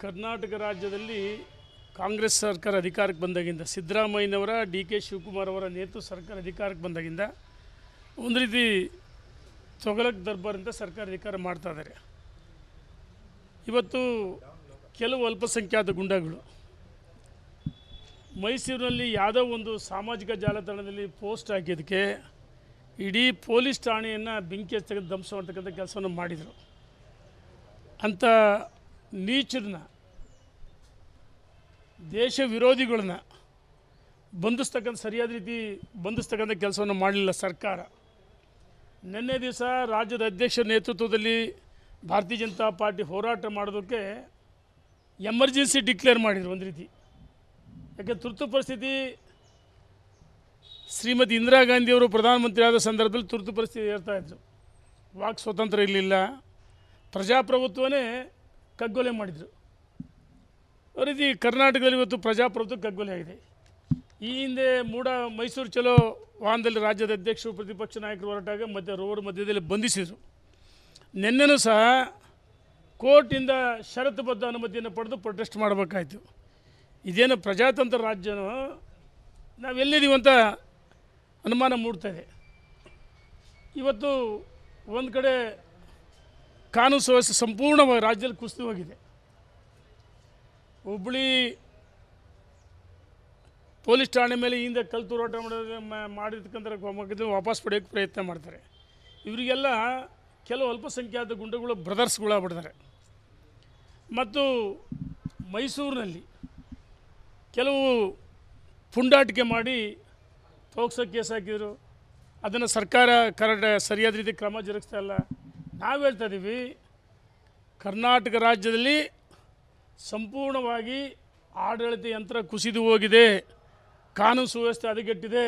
ಕರ್ನಾಟಕ ರಾಜ್ಯದಲ್ಲಿ ಕಾಂಗ್ರೆಸ್ ಸರ್ಕಾರ ಅಧಿಕಾರಕ್ಕೆ ಬಂದಾಗಿಂದ ಸಿದ್ದರಾಮಯ್ಯನವರ ಡಿ ಕೆ ಶಿವಕುಮಾರ್ ಅವರ ನೇತೃತ್ವ ಸರ್ಕಾರ ಅಧಿಕಾರಕ್ಕೆ ಬಂದಾಗಿಂದ ಒಂದು ರೀತಿ ತೊಗಲಕ್ ದರ್ಬಾರ್ ಅಂತ ಸರ್ಕಾರ ಅಧಿಕಾರ ಮಾಡ್ತಾ ಇದ್ದಾರೆ. ಇವತ್ತು ಕೆಲವು ಅಲ್ಪಸಂಖ್ಯಾತ ಗುಂಡಾಗಳು ಮೈಸೂರಿನಲ್ಲಿ ಯಾವುದೋ ಒಂದು ಸಾಮಾಜಿಕ ಜಾಲತಾಣದಲ್ಲಿ ಪೋಸ್ಟ್ ಹಾಕಿದ್ದಕ್ಕೆ ಇಡೀ ಪೊಲೀಸ್ ಠಾಣೆಯನ್ನು ಬೆಂಕಿ ಹಚ್ಚತಕ್ಕಂಥ ಧ್ವಂಸ ಮಾಡ್ತಕ್ಕಂಥ ಕೆಲಸವನ್ನು ಮಾಡಿದರು. ಅಂಥ ನೀಚರನ್ನ ದೇಶ ವಿರೋಧಿಗಳನ್ನ ಬಂಧಿಸ್ತಕ್ಕಂಥ ಸರಿಯಾದ ರೀತಿ ಬಂಧಿಸ್ತಕ್ಕಂಥ ಕೆಲಸವನ್ನು ಮಾಡಲಿಲ್ಲ ಸರ್ಕಾರ. ನಿನ್ನೆ ದಿವಸ ರಾಜ್ಯದ ಅಧ್ಯಕ್ಷರ ನೇತೃತ್ವದಲ್ಲಿ ಭಾರತೀಯ ಜನತಾ ಪಾರ್ಟಿ ಹೋರಾಟ ಮಾಡೋದಕ್ಕೆ ಎಮರ್ಜೆನ್ಸಿ ಡಿಕ್ಲೇರ್ ಮಾಡಿದರು ಒಂದು ರೀತಿ. ಯಾಕೆ ತುರ್ತು ಪರಿಸ್ಥಿತಿ ಶ್ರೀಮತಿ ಇಂದಿರಾ ಗಾಂಧಿಯವರು ಪ್ರಧಾನಮಂತ್ರಿ ಆದ ಸಂದರ್ಭದಲ್ಲಿ ತುರ್ತು ಪರಿಸ್ಥಿತಿ ಹೇಳ್ತಾಯಿದ್ರು. ವಾಕ್ ಸ್ವಾತಂತ್ರ್ಯ ಇರಲಿಲ್ಲ, ಪ್ರಜಾಪ್ರಭುತ್ವನೇ ಕಗ್ಗೊಲೆ ಮಾಡಿದರು. ಅದೇ ರೀತಿ ಕರ್ನಾಟಕದಲ್ಲಿ ಇವತ್ತು ಪ್ರಜಾಪ್ರಭುತ್ವ ಕಗ್ಗೊಲೆ ಆಗಿದೆ. ಈ ಹಿಂದೆ ಮೈಸೂರು ಚಲೋ ವಾಹನದಲ್ಲಿ ರಾಜ್ಯದ ಅಧ್ಯಕ್ಷರು ಪ್ರತಿಪಕ್ಷ ನಾಯಕರು ಹೊರಟಾಗ ರೋಡ್ ಮಧ್ಯದಲ್ಲಿ ಬಂಧಿಸಿದರು. ನಿನ್ನೆನೂ ಸಹ ಕೋರ್ಟಿಂದ ಷರತ್ತುಬದ್ಧ ಅನುಮತಿಯನ್ನು ಪಡೆದು ಪ್ರೊಟೆಸ್ಟ್ ಮಾಡಬೇಕಾಯಿತು. ಇದೇನು ಪ್ರಜಾತಂತ್ರ ರಾಜ್ಯನೋ ನಾವೆಲ್ಲಿದ್ದೀವಂತ ಅನುಮಾನ ಮೂಡ್ತಾಯಿದೆ. ಇವತ್ತು ಒಂದು ಕಡೆ ಕಾನೂನು ಸುವ್ಯವಸ್ಥೆ ಸಂಪೂರ್ಣವಾಗಿ ರಾಜ್ಯದಲ್ಲಿ ಕುಸಿದು ಹೋಗಿದೆ. ಹುಬ್ಬಳ್ಳಿ ಪೊಲೀಸ್ ಠಾಣೆ ಮೇಲೆ ಹಿಂದೆ ಕಲ್ಲು ತೂರಾಟ ಮಾಡಿರ್ತಕ್ಕಂಥ ವಾಪಸ್ ಪಡೆಯೋಕ್ಕೆ ಪ್ರಯತ್ನ ಮಾಡ್ತಾರೆ. ಇವರಿಗೆಲ್ಲ ಕೆಲವು ಅಲ್ಪಸಂಖ್ಯಾತ ಗುಂಡುಗಳು ಬ್ರದರ್ಸ್ಗಳಾಗ್ಬಿಡ್ತಾರೆ. ಮತ್ತು ಮೈಸೂರಿನಲ್ಲಿ ಕೆಲವು ಪುಂಡಾಟಿಕೆ ಮಾಡಿ ಪೋಕ್ಸೋ ಕೇಸ್ ಹಾಕಿದರು. ಅದನ್ನು ಸರ್ಕಾರ ಸರಿಯಾದ ರೀತಿ ಕ್ರಮ ಜರುಗಿಸ್ತಾ ಇಲ್ಲ. ನಾವು ಹೇಳ್ತಾ ಇದ್ದೀವಿ, ಕರ್ನಾಟಕ ರಾಜ್ಯದಲ್ಲಿ ಸಂಪೂರ್ಣವಾಗಿ ಆಡಳಿತ ಯಂತ್ರ ಕುಸಿದು ಹೋಗಿದೆ, ಕಾನೂನು ಸುವ್ಯವಸ್ಥೆ ಹದಗೆಟ್ಟಿದೆ.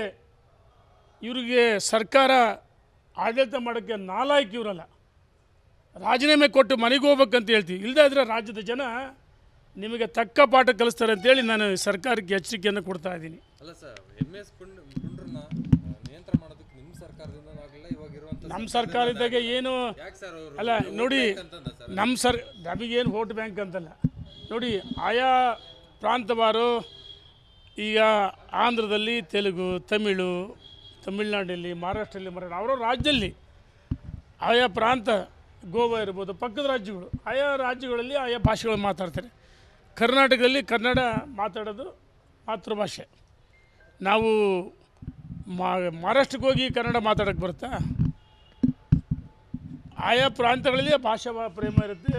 ಇವರಿಗೆ ಸರ್ಕಾರ ಆಡಳಿತ ಮಾಡೋಕ್ಕೆ ನಾಲಾಯಕ್ ಇವರಲ್ಲ. ರಾಜೀನಾಮೆ ಕೊಟ್ಟು ಮನೆಗೆ ಹೋಗ್ಬೇಕಂತ ಹೇಳ್ತೀವಿ. ಇಲ್ಲದೇ ಇದ್ದರೆ ರಾಜ್ಯದ ಜನ ನಿಮಗೆ ತಕ್ಕ ಪಾಠ ಕಲಿಸ್ತಾರೆ ಅಂತೇಳಿ ನಾನು ಸರ್ಕಾರಕ್ಕೆ ಎಚ್ಚರಿಕೆಯನ್ನು ಕೊಡ್ತಾ ಇದ್ದೀನಿ. ಅಲ್ಲ ಸರ್, MS ಪುಂಡ್ರನ್ನ ನಿಯಂತ್ರಣ ಮಾಡೋದಕ್ಕೆ ನಿಮ್ಮ ಸರ್ಕಾರದಿಂದ ಆಗಲಿಲ್ಲ, ಇವಾಗ ಇರುವಂಥ ನಮ್ಮ ಸರ್ಕಾರದಾಗ ಏನು ಅಲ್ಲ ನೋಡಿ, ನಮಗೇನು ವೋಟ್ ಬ್ಯಾಂಕ್ ಅಂತಲ್ಲ ನೋಡಿ. ಆಯಾ ಪ್ರಾಂತವಾರು ಈಗ ಆಂಧ್ರದಲ್ಲಿ ತೆಲುಗು, ತಮಿಳ್ನಾಡಲ್ಲಿ, ಮಹಾರಾಷ್ಟ್ರಲ್ಲಿ ಅವರ ರಾಜ್ಯದಲ್ಲಿ ಆಯಾ ಪ್ರಾಂತ, ಗೋವಾ ಇರ್ಬೋದು, ಪಕ್ಕದ ರಾಜ್ಯಗಳು, ಆಯಾ ರಾಜ್ಯಗಳಲ್ಲಿ ಆಯಾ ಭಾಷೆಗಳು ಮಾತಾಡ್ತಾರೆ. ಕರ್ನಾಟಕದಲ್ಲಿ ಕನ್ನಡ ಮಾತಾಡೋದು ಮಾತೃಭಾಷೆ. ನಾವು ಮಹಾರಾಷ್ಟ್ರಕ್ಕೆ ಹೋಗಿ ಕನ್ನಡ ಮಾತಾಡೋಕ್ಕೆ ಬರುತ್ತಾ? ಆಯಾ ಪ್ರಾಂತಗಳಲ್ಲಿ ಭಾಷಾ ಪ್ರೇಮ ಇರುತ್ತೆ,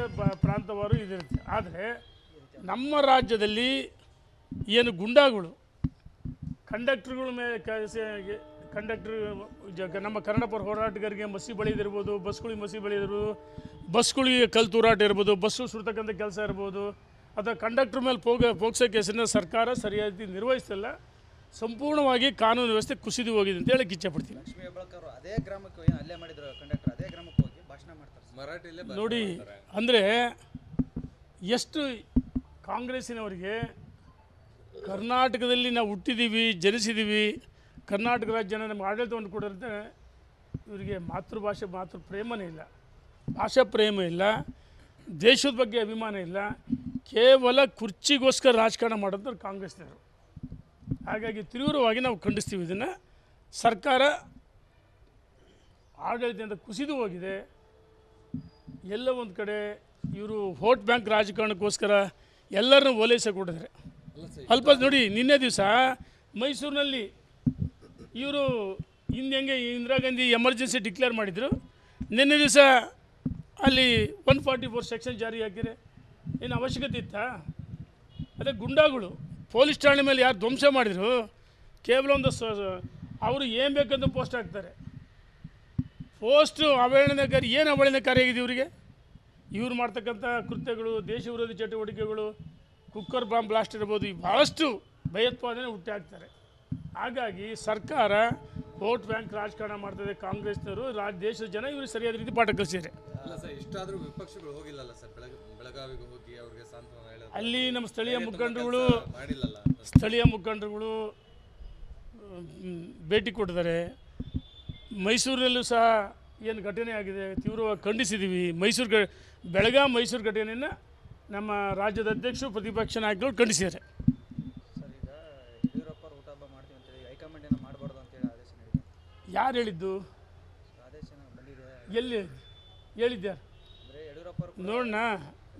ಪ್ರಾಂತವಾರು ಇದಿರುತ್ತೆ. ಆದರೆ ನಮ್ಮ ರಾಜ್ಯದಲ್ಲಿ ಏನು ಗುಂಡಾಗಳು ಕಂಡಕ್ಟ್ರುಗಳ ಮೇಲೆ ನಮ್ಮ ಕನ್ನಡ ಪರ ಹೋರಾಟಗಾರರಿಗೆ ಮಸಿ ಬಳಿದಿರ್ಬೋದು, ಬಸ್ಗಳಿಗೆ ಮಸಿ ಬಳಿದಿರ್ಬೋದು, ಬಸ್ಗಳಿಗೆ ಕಲ್ಲು ತೂರಾಟ ಇರ್ಬೋದು, ಬಸ್ಸು ಸುಡ್ತಕ್ಕಂಥ ಕೆಲಸ ಇರ್ಬೋದು, ಅಥವಾ ಕಂಡಕ್ಟ್ರ್ ಮೇಲೆ ಪೋಕ್ಸೋ ಕೇಸನ್ನು ಸರ್ಕಾರ ಸರಿಯಾದ ರೀತಿ ನಿರ್ವಹಿಸ್ತಿಲ್ಲ. ಸಂಪೂರ್ಣವಾಗಿ ಕಾನೂನು ವ್ಯವಸ್ಥೆ ಕುಸಿದು ಹೋಗಿದೆ ಅಂತ ಹೇಳಕ್ಕೆ ಇಚ್ಛೆಪಡ್ತೀನಿ. ಲಕ್ಷ್ಮೀ ಹೆಬ್ಬಾಳ್ಕರ್ ಅವರು ಅದೇ ಗ್ರಾಮಕ್ಕೆ ಅಲ್ಲೇ ಮಾಡಿದ್ರು, ಕಂಡಕ್ಟರ್ ಅದೇ ಗ್ರಾಮಕ್ಕೆ ಹೋಗಿ ಭಾಷಣ ಮಾಡ್ತಾರೆ ಮರಾಠಿಯಲ್ಲೇ ನೋಡಿ. ಅಂದರೆ ಎಷ್ಟು ಕಾಂಗ್ರೆಸ್ಸಿನವರಿಗೆ ಕರ್ನಾಟಕದಲ್ಲಿ ನಾವು ಹುಟ್ಟಿದ್ದೀವಿ, ಜನಿಸಿದ್ದೀವಿ, ಕರ್ನಾಟಕ ರಾಜ್ಯ ನಮಗೆ ಆಡಳಿತವನ್ನು ಕೊಡಿರುತ್ತೆ. ಇವರಿಗೆ ಮಾತೃಭಾಷೆ ಪ್ರೇಮನೇ ಇಲ್ಲ, ಭಾಷಾ ಪ್ರೇಮ ಇಲ್ಲ, ದೇಶದ ಬಗ್ಗೆ ಅಭಿಮಾನ ಇಲ್ಲ, ಕೇವಲ ಕುರ್ಚಿಗೋಸ್ಕರ ರಾಜಕಾರಣ ಮಾಡೋದು ಕಾಂಗ್ರೆಸ್ನವರು. ಹಾಗಾಗಿ ತೀವ್ರವಾಗಿ ನಾವು ಖಂಡಿಸ್ತೀವಿ ಇದನ್ನು. ಸರ್ಕಾರ ಆಡಳಿತದಿಂದ ಕುಸಿದು ಹೋಗಿದೆ. ಎಲ್ಲ ಒಂದು ಕಡೆ ಇವರು ವೋಟ್ ಬ್ಯಾಂಕ್ ರಾಜಕಾರಣಕ್ಕೋಸ್ಕರ ಎಲ್ಲರನ್ನೂ ಓಲೈಸಕ್ಕೆ ಕೊಟ್ಟಿದ್ದಾರೆ. ನೋಡಿ, ನಿನ್ನೆ ದಿವಸ ಮೈಸೂರಿನಲ್ಲಿ ಇವರು ಹೆಂಗೆ ಇಂದಿರಾ ಗಾಂಧಿ ಎಮರ್ಜೆನ್ಸಿ ಡಿಕ್ಲೇರ್ ಮಾಡಿದರು. ನಿನ್ನೆ ದಿವಸ ಅಲ್ಲಿ 144 ಸೆಕ್ಷನ್ ಜಾರಿ ಹಾಕಿದರೆ ಏನು ಅವಶ್ಯಕತೆ ಇತ್ತಾ? ಅದೇ ಗುಂಡಾಗಳು ಪೊಲೀಸ್ ಠಾಣೆ ಮೇಲೆ ಯಾರು ಧ್ವಂಸ ಮಾಡಿದರು, ಕೇವಲ ಒಂದು ಅವರು ಏನು ಬೇಕಂತ ಪೋಸ್ಟ್ ಹಾಕ್ತಾರೆ. ಪೋಸ್ಟು ಅವಹೇಳನಕಾರಿ, ಏನು ಅವಹೇಳನಕಾರಿ ಆಗಿದೆ ಇವರಿಗೆ? ಇವ್ರು ಮಾಡ್ತಕ್ಕಂಥ ಕೃತ್ಯಗಳು, ದೇಶ ವಿರೋಧಿ ಚಟುವಟಿಕೆಗಳು, ಕುಕ್ಕರ್ ಬಾಂಬ್ ಬ್ಲಾಸ್ಟ್ ಇರ್ಬೋದು, ಭಾಳಷ್ಟು ಭಯೋತ್ಪಾದನೆ ಹುಟ್ಟಿ ಹಾಕ್ತಾರೆ. ಹಾಗಾಗಿ ಸರ್ಕಾರ ವೋಟ್ ಬ್ಯಾಂಕ್ ರಾಜಕಾರಣ ಮಾಡ್ತದೆ. ಕಾಂಗ್ರೆಸ್ನವರು ದೇಶದ ಜನ ಇವ್ರಿಗೆ ಸರಿಯಾದ ರೀತಿ ಪಾಠ ಕಲಿಸಿದ್ದಾರೆ. ಅಲ್ಲ ಸರ್, ಇಷ್ಟಾದರೂ ವಿಪಕ್ಷಗಳು ಹೋಗಿಲ್ಲಲ್ಲ ಸರ್, ಬೆಳಗಾವಿಗೆ ಹೋಗಿ ಅವ್ರಿಗೆ ಸಾಂತ್ವನ ಹೇಳೋದು. ಅಲ್ಲಿ ನಮ್ಮ ಸ್ಥಳೀಯ ಮುಖಂಡರುಗಳು ಭೇಟಿ ಕೊಟ್ಟಿದ್ದಾರೆ. ಮೈಸೂರಲ್ಲೂ ಸಹ ಏನು ಘಟನೆ ಆಗಿದೆ ತೀವ್ರವಾಗಿ ಖಂಡಿಸಿದ್ದೀವಿ. ಮೈಸೂರು ಘಟನೆಯನ್ನು ನಮ್ಮ ರಾಜ್ಯದ ಅಧ್ಯಕ್ಷರು ಪ್ರತಿಪಕ್ಷ ನಾಯಕರು ಖಂಡಿಸಿದ್ದಾರೆ. ಸರ್ ಈಗ ಯಡಿಯೂರಪ್ಪ ಊಟಹಬ್ಬ ಮಾಡ್ತೀವಿ ಅಂತೇಳಿ ಹೈಕಮಾಂಡ್ ಏನೋ ಮಾಡಬಾರ್ದು ಅಂತೇಳಿ ಆದೇಶ ನೀಡಿದೆ. ಯಾರು ಹೇಳಿದ್ದು? ಆದೇಶ ಬಂದಿದೆ. ಎಲ್ಲಿ ಹೇಳಿದ್ಯಾರು? ಅಂದರೆ ಯಡಿಯೂರಪ್ಪ ನೋಡೋಣ,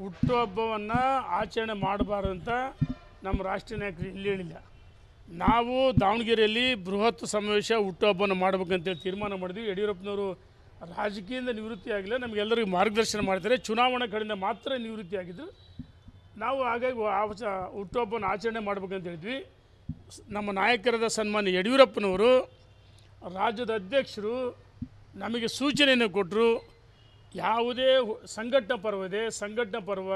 ಹುಟ್ಟುಹಬ್ಬವನ್ನು ಆಚರಣೆ ಮಾಡಬಾರ್ದು ಅಂತ ನಮ್ಮ ರಾಷ್ಟ್ರೀಯ ನಾಯಕರು ಎಲ್ಲಿ ಹೇಳಿಲ್ಲ. ನಾವು ದಾವಣಗೆರೆಯಲ್ಲಿ ಬೃಹತ್ ಸಮಾವೇಶ ಹುಟ್ಟುಹಬ್ಬವನ್ನು ಮಾಡಬೇಕಂತೇಳಿ ತೀರ್ಮಾನ ಮಾಡಿದ್ವಿ. ಯಡಿಯೂರಪ್ಪನವರು ರಾಜಕೀಯದಿಂದ ನಿವೃತ್ತಿ ಆಗಿಲ್ಲ, ನಮಗೆಲ್ಲರಿಗೂ ಮಾರ್ಗದರ್ಶನ ಮಾಡ್ತಾರೆ. ಚುನಾವಣಾ ಕಡೆಯಿಂದ ಮಾತ್ರ ನಿವೃತ್ತಿ ಆಗಿದ್ದರು. ನಾವು ಹಾಗಾಗಿ ಹುಟ್ಟುಹಬ್ಬವನ್ನು ಆಚರಣೆ ಮಾಡ್ಬೇಕಂತ ಹೇಳಿದ್ವಿ. ನಮ್ಮ ನಾಯಕರಾದ ಸನ್ಮಾನ್ಯ ಯಡಿಯೂರಪ್ಪನವರು ರಾಜ್ಯದ ಅಧ್ಯಕ್ಷರು ನಮಗೆ ಸೂಚನೆಯನ್ನು ಕೊಟ್ಟರು. ಯಾವುದೇ ಸಂಘಟನಾ ಪರ್ವ ಇದೆ, ಸಂಘಟನಾ ಪರ್ವ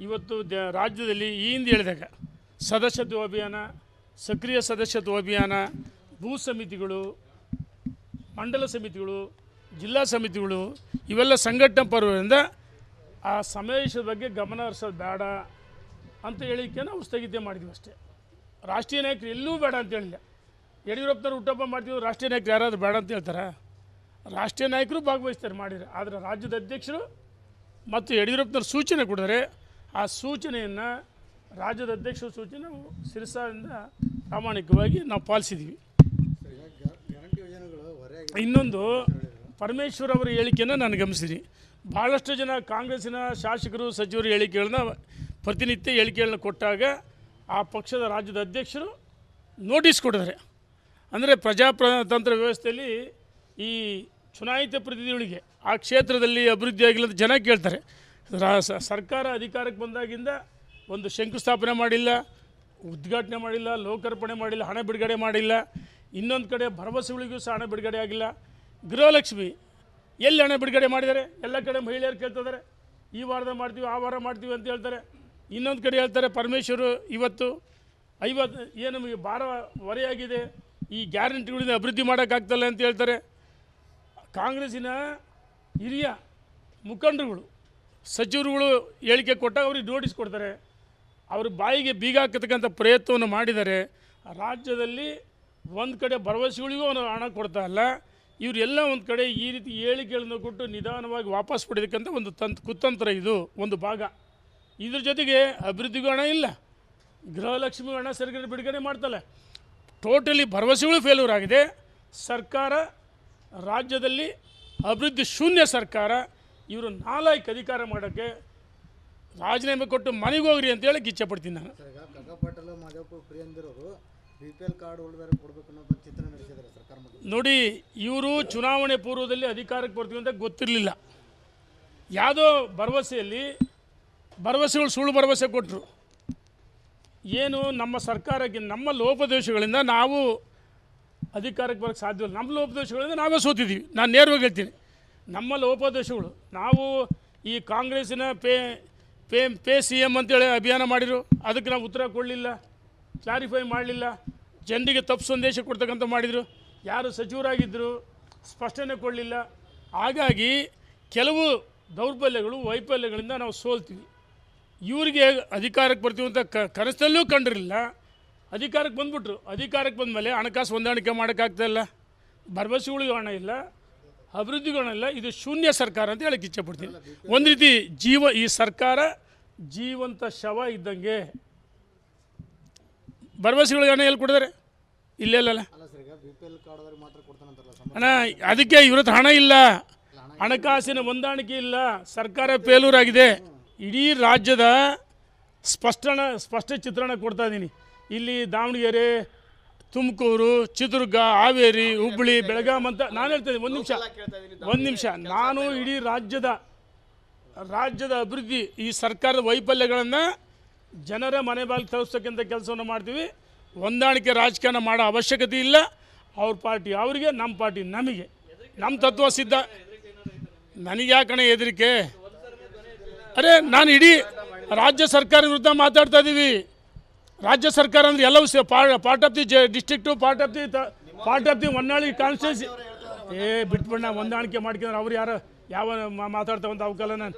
ಇವತ್ತು ರಾಜ್ಯದಲ್ಲಿ ಈ ಹಿಂದೆ ಹೇಳಿದಾಗ ಸದಸ್ಯತ್ವ ಅಭಿಯಾನ, ಸಕ್ರಿಯ ಸದಸ್ಯತ್ವ ಅಭಿಯಾನ, ಭೂ ಸಮಿತಿಗಳು, ಮಂಡಲ ಸಮಿತಿಗಳು, ಜಿಲ್ಲಾ ಸಮಿತಿಗಳು, ಇವೆಲ್ಲ ಸಂಘಟನಾ ಪರ್ವದಿಂದ ಆ ಸಮಾವೇಶದ ಬಗ್ಗೆ ಗಮನ ಹರಿಸೋದು ಬೇಡ ಅಂತ ಹೇಳಿಕೆ ನಾವು ಸ್ಥಗಿತ ಮಾಡಿದ್ವಿ ಅಷ್ಟೇ. ರಾಷ್ಟ್ರೀಯ ನಾಯಕರು ಎಲ್ಲೂ ಬೇಡ ಅಂತ ಹೇಳಿಲ್ಲ. ಯಡಿಯೂರಪ್ಪನವ್ರು ಹುಟ್ಟುಹಬ್ಬ ಮಾಡ್ತೀವಿ, ರಾಷ್ಟ್ರೀಯ ನಾಯಕರು ಯಾರಾದರೂ ಬೇಡ ಅಂತ ಹೇಳ್ತಾರೆ? ರಾಷ್ಟ್ರೀಯ ನಾಯಕರು ಭಾಗವಹಿಸ್ತಾರೆ ಮಾಡಿದರೆ, ಆದರೆ ರಾಜ್ಯದ ಅಧ್ಯಕ್ಷರು ಮತ್ತು ಯಡಿಯೂರಪ್ಪನವ್ರು ಸೂಚನೆ ಕೊಡಿದರೆ ಆ ಸೂಚನೆಯನ್ನು ರಾಜ್ಯದ ಅಧ್ಯಕ್ಷರ ಸೂಚನೆ ನಾವು ಶಿರಸಾದಿಂದ ಪ್ರಾಮಾಣಿಕವಾಗಿ ನಾವು ಪಾಲಿಸಿದ್ದೀವಿ. ಇನ್ನೊಂದು, ಪರಮೇಶ್ವರ್ ಅವರ ಹೇಳಿಕೆಯನ್ನು ನಾನು ಗಮನಿಸಿದ್ದೀನಿ. ಭಾಳಷ್ಟು ಜನ ಕಾಂಗ್ರೆಸ್ಸಿನ ಶಾಸಕರು ಸಚಿವರು ಹೇಳಿಕೆಗಳನ್ನ ಪ್ರತಿನಿತ್ಯ ಹೇಳಿಕೆಗಳನ್ನ ಕೊಟ್ಟಾಗ ಆ ಪಕ್ಷದ ರಾಜ್ಯದ ಅಧ್ಯಕ್ಷರು ನೋಟಿಸ್ ಕೊಡಿದ್ದಾರೆ. ಅಂದರೆ ಪ್ರಜಾಪ್ರತಂತ್ರ ವ್ಯವಸ್ಥೆಯಲ್ಲಿ ಈ ಚುನಾಯಿತ ಪ್ರತಿನಿಧಿಗಳಿಗೆ ಆ ಕ್ಷೇತ್ರದಲ್ಲಿ ಅಭಿವೃದ್ಧಿ ಆಗಿಲ್ಲ ಅಂತ ಜನ ಕೇಳ್ತಾರೆ. ಸರ್ಕಾರ ಅಧಿಕಾರಕ್ಕೆ ಬಂದಾಗಿಂದ ಒಂದು ಶಂಕುಸ್ಥಾಪನೆ ಮಾಡಿಲ್ಲ, ಉದ್ಘಾಟನೆ ಮಾಡಿಲ್ಲ, ಲೋಕಾರ್ಪಣೆ ಮಾಡಿಲ್ಲ, ಹಣ ಬಿಡುಗಡೆ ಮಾಡಿಲ್ಲ. ಇನ್ನೊಂದು ಕಡೆ ಭರವಸೆಗಳಿಗೂ ಸಹ ಹಣ ಬಿಡುಗಡೆ ಆಗಿಲ್ಲ. ಗೃಹಲಕ್ಷ್ಮಿ ಎಲ್ಲಿ ಹಣ ಬಿಡುಗಡೆ ಮಾಡಿದ್ದಾರೆ? ಎಲ್ಲ ಕಡೆ ಮಹಿಳೆಯರು ಕೇಳ್ತಿದ್ದಾರೆ, ಈ ವಾರದಾಗ ಮಾಡ್ತೀವಿ, ಆ ವಾರ ಮಾಡ್ತೀವಿ ಅಂತ ಹೇಳ್ತಾರೆ. ಇನ್ನೊಂದು ಕಡೆ ಹೇಳ್ತಾರೆ ಪರಮೇಶ್ವರು ಇವತ್ತು 50 ಏನು ನಮಗೆ ಭಾರ ಹೊರೆಯಾಗಿದೆ, ಈ ಗ್ಯಾರಂಟಿಗಳಿಂದ ಅಭಿವೃದ್ಧಿ ಮಾಡೋಕ್ಕಾಗ್ತಲ್ಲ ಅಂತ ಹೇಳ್ತಾರೆ. ಕಾಂಗ್ರೆಸ್ಸಿನ ಹಿರಿಯ ಮುಖಂಡರುಗಳು, ಸಚಿವರುಗಳು ಹೇಳಿಕೆ ಕೊಟ್ಟಾಗ ಅವ್ರಿಗೆ ನೋಟಿಸ್ ಕೊಡ್ತಾರೆ. ಅವ್ರ ಬಾಯಿಗೆ ಬೀಗ ಹಾಕತಕ್ಕಂಥ ಪ್ರಯತ್ನವನ್ನು ಮಾಡಿದ್ದಾರೆ. ರಾಜ್ಯದಲ್ಲಿ ಒಂದು ಕಡೆ ಭರವಸೆಗಳಿಗೂ ಹಣ ಕೊಡ್ತಾ ಇಲ್ಲ, ಇವರೆಲ್ಲ ಒಂದು ಕಡೆ ಈ ರೀತಿ ಹೇಳಿಕೆಗಳನ್ನು ಕೊಟ್ಟು ನಿಧಾನವಾಗಿ ವಾಪಸ್ ಪಡೆಯೋದಕ್ಕಂಥ ಒಂದು ಕುತಂತ್ರ ಇದು ಒಂದು ಭಾಗ. ಇದ್ರ ಜೊತೆಗೆ ಅಭಿವೃದ್ಧಿಗೂ ಹಣ ಇಲ್ಲ, ಗೃಹಲಕ್ಷ್ಮಿ ಹಣ ಸರಿಗಡೆ ಬಿಡುಗಡೆ ಮಾಡ್ತಲ್ಲ. ಟೋಟಲಿ ಭರವಸೆಗಳು ಫೇಲ್ಯೂರ್ ಆಗಿದೆ. ಸರ್ಕಾರ ರಾಜ್ಯದಲ್ಲಿ ಅಭಿವೃದ್ಧಿ ಶೂನ್ಯ ಸರ್ಕಾರ. ಇವರು ನಾಲಾಯಕ್ ಅಧಿಕಾರ ಮಾಡೋಕ್ಕೆ ರಾಜೀನಾಮೆ ಕೊಟ್ಟು ಮನೆಗೆ ಹೋಗ್ರಿ ಅಂತೇಳಿ ಇಚ್ಛೆಪಡ್ತೀನಿ ನಾನು. ಕಗ್ಗಪಾಟಲ ಮಾದೇವಪ್ಪ ಪ್ರಿಯಂದಿರೋರು BPL ಕಾರ್ಡ್ ಹೋಲ್ಡರ್ ಕೊಡಬೇಕು ಅನ್ನೋ ಚಿತ್ರ ನಡೆಸಿದ್ದಾರೆ ಸರ್ಕಾರ. ನೋಡಿ, ಇವರು ಚುನಾವಣೆ ಪೂರ್ವದಲ್ಲಿ ಅಧಿಕಾರಕ್ಕೆ ಬರ್ತೀವಿ ಅಂತ ಗೊತ್ತಿರಲಿಲ್ಲ. ಯಾವುದೋ ಭರವಸೆಗಳು ಸುಳ್ಳು ಭರವಸೆ ಕೊಟ್ಟರು. ಏನು ನಮ್ಮ ಸರ್ಕಾರಕ್ಕೆ ನಮ್ಮ ಲೋಪದೋಷಗಳಿಂದ ನಾವು ಅಧಿಕಾರಕ್ಕೆ ಬರೋಕ್ಕೆ ಸಾಧ್ಯವಿಲ್ಲ. ನಮ್ಮ ಲೋಪದೋಷಗಳಿಂದ ನಾವೇ ಸೋತಿದ್ದೀವಿ. ನಾನು ನೇರವಾಗಿ ಹೇಳ್ತೀನಿ, ನಮ್ಮ ಲೋಪದೋಷಗಳು. ನಾವು ಈ ಕಾಂಗ್ರೆಸ್ಸಿನ ಪೇ CM ಅಂತೇಳಿ ಅಭಿಯಾನ ಮಾಡಿರು, ಅದಕ್ಕೆ ನಾವು ಉತ್ತರ ಕೊಡಲಿಲ್ಲ, ಕ್ಲಾರಿಫೈ ಮಾಡಲಿಲ್ಲ, ಜನರಿಗೆ ತಪ್ಪು ಸಂದೇಶ ಕೊಡ್ತಕ್ಕಂಥ ಮಾಡಿದರು. ಯಾರು ಸಚಿವರಾಗಿದ್ದರು ಸ್ಪಷ್ಟನೆ ಕೊಡಲಿಲ್ಲ. ಹಾಗಾಗಿ ಕೆಲವು ದೌರ್ಬಲ್ಯಗಳು, ವೈಫಲ್ಯಗಳಿಂದ ನಾವು ಸೋಲ್ತೀವಿ. ಇವರಿಗೆ ಅಧಿಕಾರಕ್ಕೆ ಬರ್ತೀವಿ ಅಂತ ಕನಸಲ್ಲೂ ಕಂಡಿರಲಿಲ್ಲ. ಅಧಿಕಾರಕ್ಕೆ ಬಂದುಬಿಟ್ರು. ಅಧಿಕಾರಕ್ಕೆ ಬಂದಮೇಲೆ ಹಣಕಾಸು ಹೊಂದಾಣಿಕೆ ಮಾಡೋಕ್ಕಾಗ್ತಾಯಿಲ್ಲ, ಭರವಸೆಗಳಿಗೂ ಹಣ ಇಲ್ಲ, ಅಭಿವೃದ್ಧಿಗೂ ಹಣ ಇಲ್ಲ. ಇದು ಶೂನ್ಯ ಸರ್ಕಾರ ಅಂತ ಹೇಳಕ್ಕೆ ಇಚ್ಛೆಪಡ್ತೀನಿ. ಒಂದು ರೀತಿ ಈ ಸರ್ಕಾರ ಜೀವಂತ ಶವ ಇದ್ದಂಗೆ. ಭರವಸೆಗಳಿಗೆ ಹಣ ಎಲ್ಲಿ ಕೊಡಿದಾರೆ? ಇಲ್ಲೆಲ್ಲ BPL ಕಾರ್ಡ್ ಅವ್ರಿಗೆ ಮಾತ್ರ ಕೊಡ್ತಾನಂತಲ್ಲ ಅಣ್ಣ. ಅದಕ್ಕೆ ಇವ್ರ ಹತ್ರ ಹಣ ಇಲ್ಲ, ಹಣಕಾಸಿನ ಹೊಂದಾಣಿಕೆ ಇಲ್ಲ, ಸರ್ಕಾರ ಫೇಲ್ಯೂರ್ ಆಗಿದೆ. ಇಡೀ ರಾಜ್ಯದ ಸ್ಪಷ್ಟ ಚಿತ್ರಣ ಕೊಡ್ತಾ ಇದ್ದೀನಿ. ಇಲ್ಲಿ ದಾವಣಗೆರೆ, ತುಮಕೂರು, ಚಿತ್ರದುರ್ಗ, ಹಾವೇರಿ, ಹುಬ್ಬಳ್ಳಿ, ಬೆಳಗಾಂ ಅಂತ ನಾನು ಹೇಳ್ತಾಯಿದ್ದೀನಿ. ಒಂದು ನಿಮಿಷ. ನಾನು ಇಡೀ ರಾಜ್ಯದ ಅಭಿವೃದ್ಧಿ, ಈ ಸರ್ಕಾರದ ವೈಫಲ್ಯಗಳನ್ನು ಜನರ ಮನೆ ಬಾಗಿಲು ತಲುಪಿಸ್ತಕ್ಕಂಥ ಕೆಲಸವನ್ನು ಮಾಡ್ತೀವಿ. ಹೊಂದಾಣಿಕೆ ರಾಜಕಾರಣ ಮಾಡೋ ಅವಶ್ಯಕತೆ ಇಲ್ಲ. ಅವ್ರ ಪಾರ್ಟಿ ಅವರಿಗೆ, ನಮ್ಮ ಪಾರ್ಟಿ ನಮಗೆ. ನಮ್ಮ ತತ್ವ ಸಿದ್ಧ. ನನಗೆ ಯಾಕಣ ಹೆದರಿಕೆ? ಅರೆ, ನಾನು ಇಡೀ ರಾಜ್ಯ ಸರ್ಕಾರ ವಿರುದ್ಧ ಮಾತಾಡ್ತಾ ಇದ್ದೀವಿ. ರಾಜ್ಯ ಸರ್ಕಾರ ಅಂದರೆ ಎಲ್ಲವೂ part of the district, part of the Honnali constituency. ಬಿಟ್ಬಿಡೋಣ, ಹೊಂದಾಣಿಕೆ ಮಾಡ್ಕೊಂಡ್ರೆ ಅವ್ರು ಯಾವ ಮಾತಾಡ್ತಾವಂತ ಅವಕ್ಕಲ್ಲ ನಾನು.